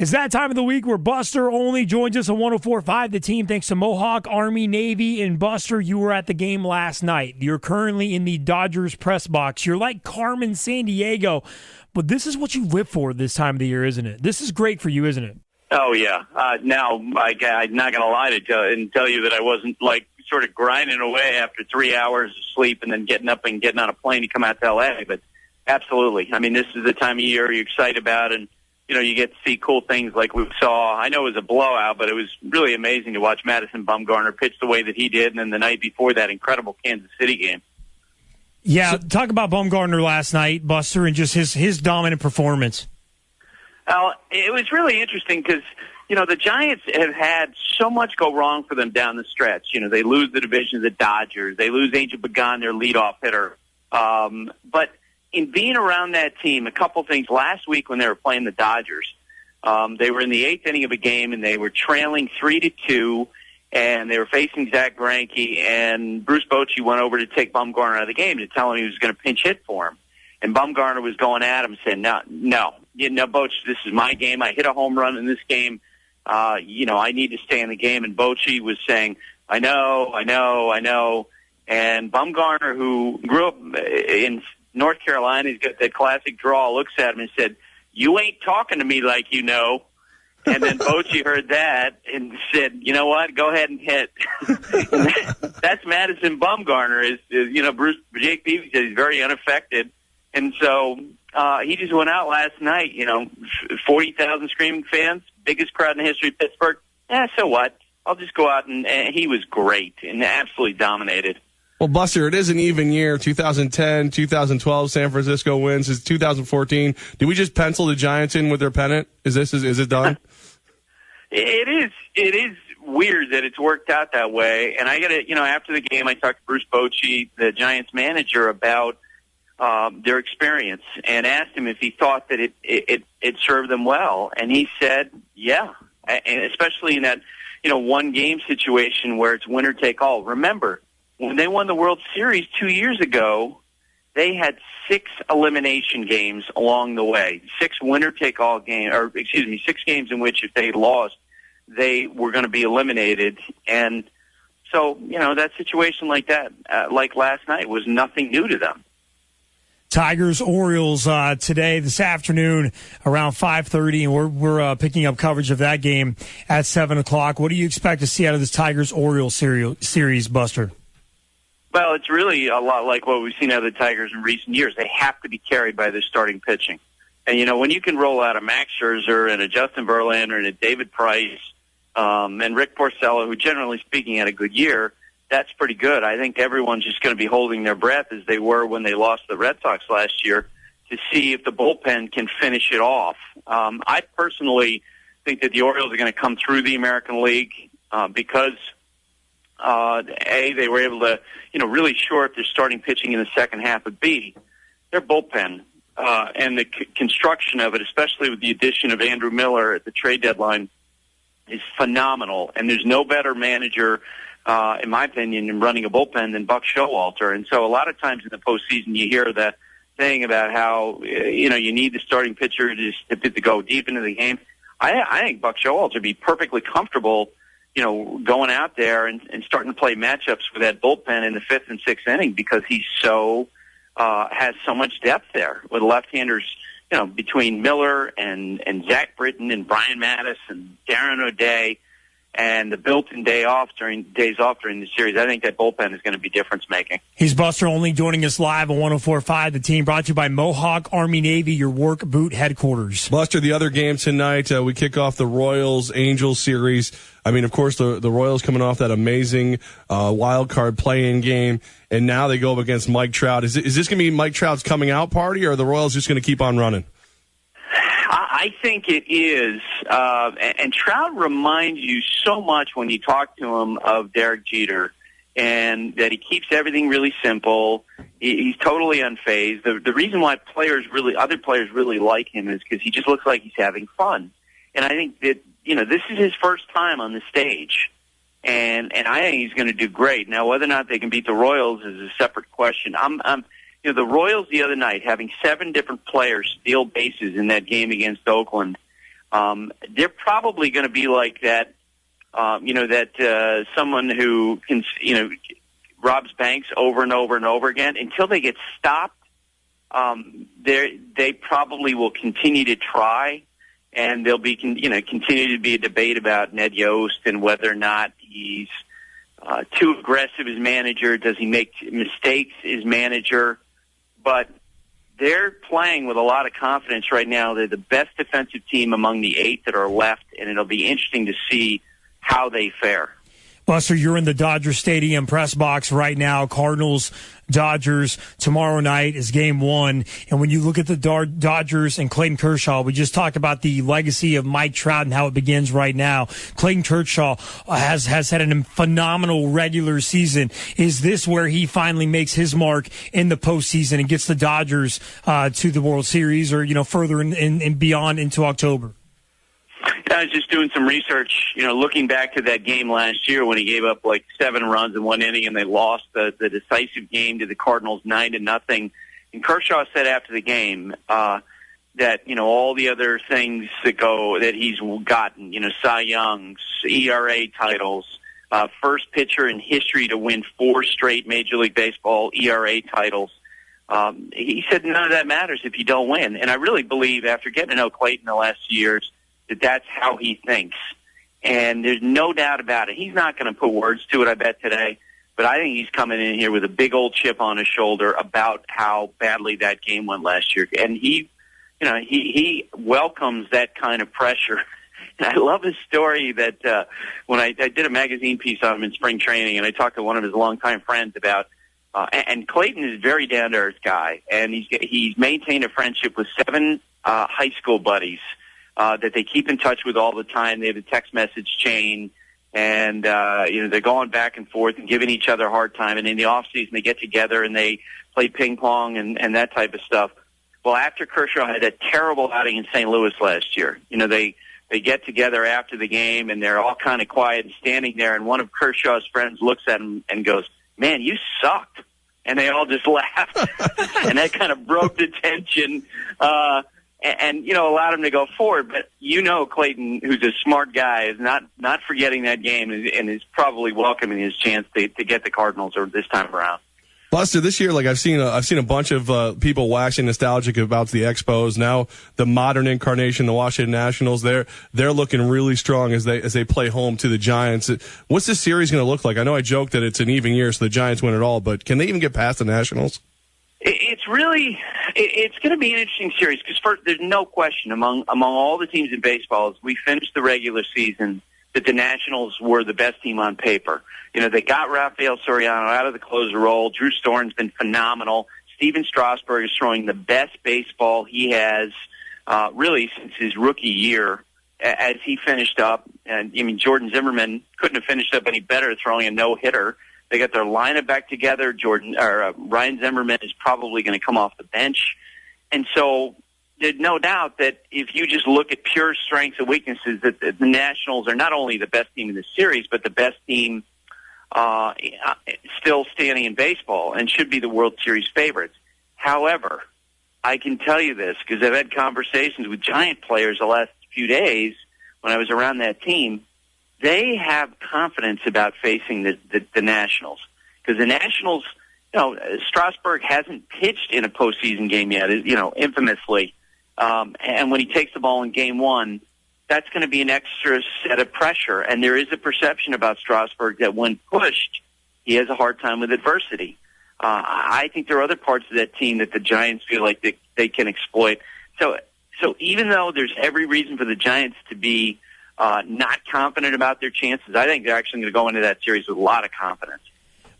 It's that time of the week where Buster Olney joins us on 104.5 The Team. Thanks to Mohawk, Army, Navy, and Buster, you were at the game last night. You're currently in the Dodgers press box. You're like Carmen Sandiego, but this is what you live for this time of the year, isn't it? This is great for you, isn't it? Oh, yeah. Now, I'm not going to lie to tell you that I wasn't, sort of grinding away after 3 hours of sleep and then getting up and getting on a plane to come out to L.A., but absolutely. I mean, this is the time of year you're excited about, and you get to see cool things like we saw. I know it was a blowout, but it was really amazing to watch Madison Bumgarner pitch the way that he did, and then the night before that incredible Kansas City game. Yeah, talk about Bumgarner last night, Buster, and just his dominant performance. It was really interesting because, the Giants have had so much go wrong for them down the stretch. They lose the division to the Dodgers. They lose Angel Pagan, their leadoff hitter. But in being around that team, a couple things. Last week when they were playing the Dodgers, they were in the eighth inning of a game, and they were trailing 3-2, and they were facing Zach Greinke, and Bruce Bochy went over to take Bumgarner out of the game to tell him he was going to pinch hit for him. And Bumgarner was going at him saying, no, Bochy, this is my game. I hit a home run in this game. I need to stay in the game. And Bochy was saying, I know. And Bumgarner, who grew up in North Carolina, he's got that classic draw, looks at him and said, you ain't talking to me like you know. And then Bochy heard that and said, you know what, go ahead and hit. That's Madison Bumgarner. Jake Peavy said he's very unaffected. And so he just went out last night, 40,000 screaming fans, biggest crowd in the history of Pittsburgh. So what? I'll just go out, and he was great and absolutely dominated. Well, Buster, it is an even year. 2010, 2012, San Francisco wins. It's 2014. Did we just pencil the Giants in with their pennant? Is it done? It is weird that it's worked out that way. And I got to, after the game, I talked to Bruce Bochy, the Giants manager, about their experience, and asked him if he thought that it served them well. And he said, yeah, and especially in that, one game situation where it's winner take all. Remember, when they won the World Series 2 years ago, they had 6 elimination games along the way. 6 winner-take-all games, 6 games in which if they lost, they were going to be eliminated. And so, that situation like that, like last night, was nothing new to them. Tigers-Orioles this afternoon around 5:30, and we're picking up coverage of that game at 7 o'clock. What do you expect to see out of this Tigers-Orioles series, Buster? Well, it's really a lot like what we've seen out of the Tigers in recent years. They have to be carried by their starting pitching. And, when you can roll out a Max Scherzer and a Justin Verlander and a David Price and Rick Porcello, who generally speaking had a good year, that's pretty good. I think everyone's just going to be holding their breath as they were when they lost the Red Sox last year to see if the bullpen can finish it off. I personally think that the Orioles are going to come through the American League because they were able to, really shore up their starting pitching in the second half, but B, their bullpen and the construction of it, especially with the addition of Andrew Miller at the trade deadline, is phenomenal. And there's no better manager, in my opinion, in running a bullpen than Buck Showalter. And so a lot of times in the postseason you hear that thing about how, you need the starting pitcher to go deep into the game. I think Buck Showalter would be perfectly comfortable going out there and starting to play matchups with that bullpen in the 5th and 6th inning because he's has so much depth there with left-handers, between Miller and Zach Britton and Brian Mattis and Darren O'Day and the built-in days off during the series. I think that bullpen is going to be difference-making. He's Buster Olney joining us live on 104.5 The Team, brought to you by Mohawk, Army, Navy, your work boot headquarters. Buster, the other game tonight, we kick off the Royals-Angels series. I mean, of course, the Royals coming off that amazing wild card play-in game, and now they go up against Mike Trout. Is this going to be Mike Trout's coming out party, or are the Royals just going to keep on running? I think it is. And Trout reminds you so much when you talk to him of Derek Jeter, and that he keeps everything really simple. He's totally unfazed. The reason why other players really like him is because he just looks like he's having fun. And I think that, this is his first time on the stage. And I think he's going to do great. Now, whether or not they can beat the Royals is a separate question. The Royals the other night, having 7 different players steal bases in that game against Oakland, they're probably going to be like that, someone who can, robs banks over and over and over again until they get stopped. They probably will continue to try, and there'll be, continue to be a debate about Ned Yost and whether or not he's too aggressive as manager. Does he make mistakes as manager? But they're playing with a lot of confidence right now. They're the best defensive team among the 8 that are left, and it'll be interesting to see how they fare. Buster, you're in the Dodger Stadium press box right now. Cardinals-Dodgers tomorrow night is Game 1. And when you look at the Dodgers and Clayton Kershaw, we just talked about the legacy of Mike Trout and how it begins right now. Clayton Kershaw has had a phenomenal regular season. Is this where he finally makes his mark in the postseason and gets the Dodgers to the World Series or, further in beyond into October? I was just doing some research, looking back to that game last year when he gave up like 7 runs in 1 inning and they lost the decisive game to the Cardinals 9-0. And Kershaw said after the game that, all the other things that he's gotten, Cy Young's, ERA titles, first pitcher in history to win 4 straight Major League Baseball ERA titles. He said none of that matters if you don't win. And I really believe after getting to know Clayton the last few years, that's how he thinks. And there's no doubt about it. He's not going to put words to it, I bet, today. But I think he's coming in here with a big old chip on his shoulder about how badly that game went last year. And he welcomes that kind of pressure. And I love his story that when I did a magazine piece on him in spring training, and I talked to one of his longtime friends about, and Clayton is a very down-to-earth guy, and he's maintained a friendship with 7 high school buddies that they keep in touch with all the time. They have a text message chain, and they're going back and forth and giving each other a hard time. And in the off season, they get together and they play ping pong and that type of stuff. Well, after Kershaw had that terrible outing in St. Louis last year, they get together after the game and they're all kind of quiet and standing there. And one of Kershaw's friends looks at him and goes, "Man, you sucked." And they all just laughed, and that kind of broke the tension. And allowed him to go forward. But Clayton, who's a smart guy, is not forgetting that game and is probably welcoming his chance to get the Cardinals or this time around. Buster, this year, I've seen a bunch of people waxing nostalgic about the Expos. Now the modern incarnation, the Washington Nationals, they're looking really strong as they play home to the Giants. What's this series going to look like? I know I joked that it's an even year, so the Giants win it all, but can they even get past the Nationals? It's going to be an interesting series because first, there's no question among all the teams in baseball as we finished the regular season that the Nationals were the best team on paper. They got Rafael Soriano out of the closer role. Drew Storen's been phenomenal. Steven Strasburg is throwing the best baseball he has really since his rookie year as he finished up. And Jordan Zimmerman couldn't have finished up any better throwing a no-hitter. They got their lineup back together. Ryan Zimmerman is probably going to come off the bench. And so there's no doubt that if you just look at pure strengths and weaknesses, that the Nationals are not only the best team in the series, but the best team still standing in baseball and should be the World Series favorites. However, I can tell you this because I've had conversations with Giant players the last few days when I was around that team. They have confidence about facing the Nationals because the Nationals, Strasburg hasn't pitched in a postseason game yet, infamously. And when he takes the ball in Game 1, that's going to be an extra set of pressure. And there is a perception about Strasburg that when pushed, he has a hard time with adversity. I think there are other parts of that team that the Giants feel like they can exploit. So even though there's every reason for the Giants to be not confident about their chances, I think they're actually going to go into that series with a lot of confidence.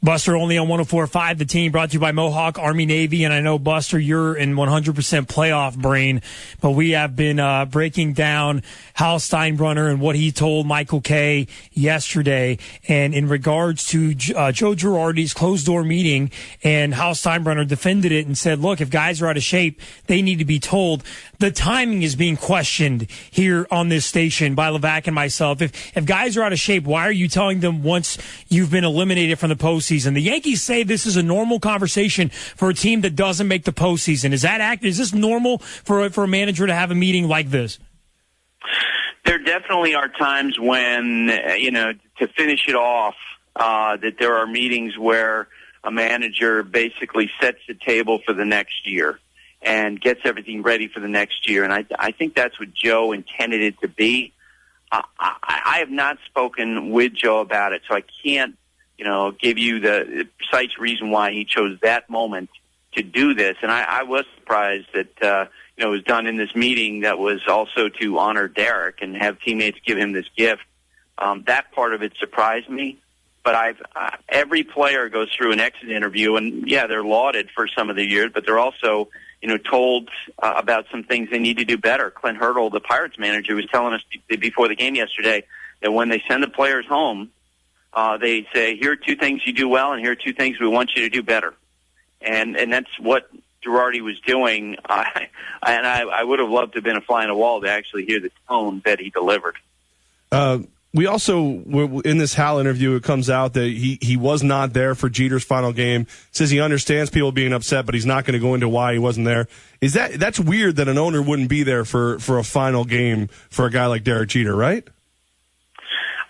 Buster, only on 104.5, the team brought to you by Mohawk, Army, Navy. And I know, Buster, you're in 100% playoff brain, but we have been breaking down Hal Steinbrenner and what he told Michael Kay yesterday. And in regards to Joe Girardi's closed-door meeting, and Hal Steinbrenner defended it and said, look, if guys are out of shape, they need to be told. The timing is being questioned here on this station by Levack and myself. If guys are out of shape, why are you telling them once you've been eliminated from the postseason? The Yankees say this is a normal conversation for a team that doesn't make the postseason. Is that accurate? Is this normal for a manager to have a meeting like this? There definitely are times when, to finish it off, that there are meetings where a manager basically sets the table for the next year and gets everything ready for the next year. And I think that's what Joe intended it to be. I have not spoken with Joe about it, so I can't, give you the precise reason why he chose that moment to do this. And I was surprised that, it was done in this meeting that was also to honor Derek and have teammates give him this gift. That part of it surprised me. But every player goes through an exit interview, and yeah, they're lauded for some of the years, but they're also, told about some things they need to do better. Clint Hurdle, the Pirates manager, was telling us before the game yesterday that when they send the players home, they say, here are 2 things you do well, and here are 2 things we want you to do better. And that's what Girardi was doing. I would have loved to have been a fly on the wall to actually hear the tone that he delivered. We also, in this Hal interview, it comes out that he was not there for Jeter's final game. Says he understands people being upset, but he's not going to go into why he wasn't there. That's weird that an owner wouldn't be there for a final game for a guy like Derek Jeter, right?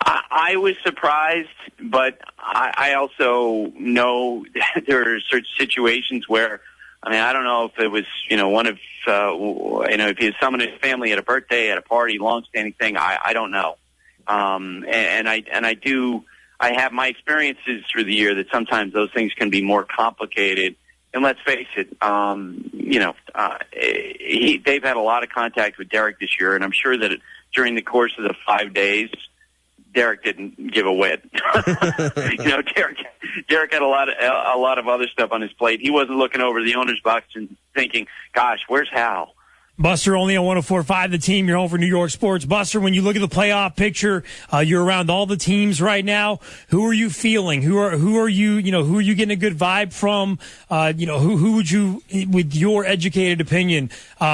I was surprised, but I also know there are certain situations where, I don't know if it was, one of, if he was summoning his family at a birthday, at a party, long-standing thing. I don't know. I have my experiences through the year that sometimes those things can be more complicated. And let's face it, they've had a lot of contact with Derek this year, and I'm sure that during the course of the 5 days, Derek didn't give a whit. Derek had a lot of other stuff on his plate. He wasn't looking over the owner's box and thinking, "Gosh, where's Hal?" Buster Olney on 104.5, the team, your home for New York sports. Buster, when you look at the playoff picture, you're around all the teams right now. Who are you feeling? Who are you getting a good vibe from? Who would you, with your educated opinion,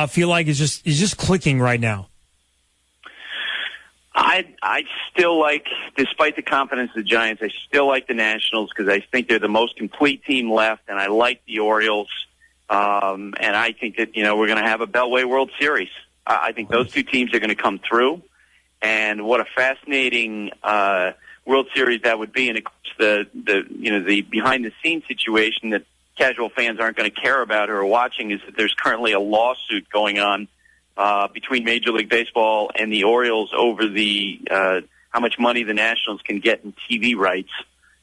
feel like is just clicking right now? I still like, despite the confidence of the Giants, I still like the Nationals because I think they're the most complete team left, and I like the Orioles. And I think that, we're going to have a Beltway World Series. I think those 2 teams are going to come through. And what a fascinating World Series that would be. And of course, the behind-the-scenes situation that casual fans aren't going to care about who are watching is that there's currently a lawsuit going on between Major League Baseball and the Orioles over the how much money the Nationals can get in TV rights.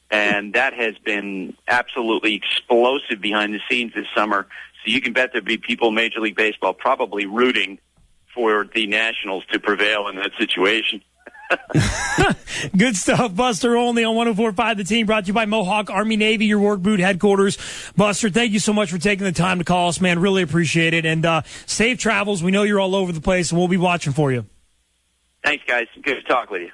And that has been absolutely explosive behind the scenes this summer. So you can bet there'll be people in Major League Baseball probably rooting for the Nationals to prevail in that situation. Good stuff. Buster Olney on 104.5 The Team, brought to you by Mohawk Army Navy, your work boot headquarters. Buster, thank you so much for taking the time to call us, man. Really appreciate it. And safe travels. We know you're all over the place, and we'll be watching for you. Thanks, guys. Good to talk with you.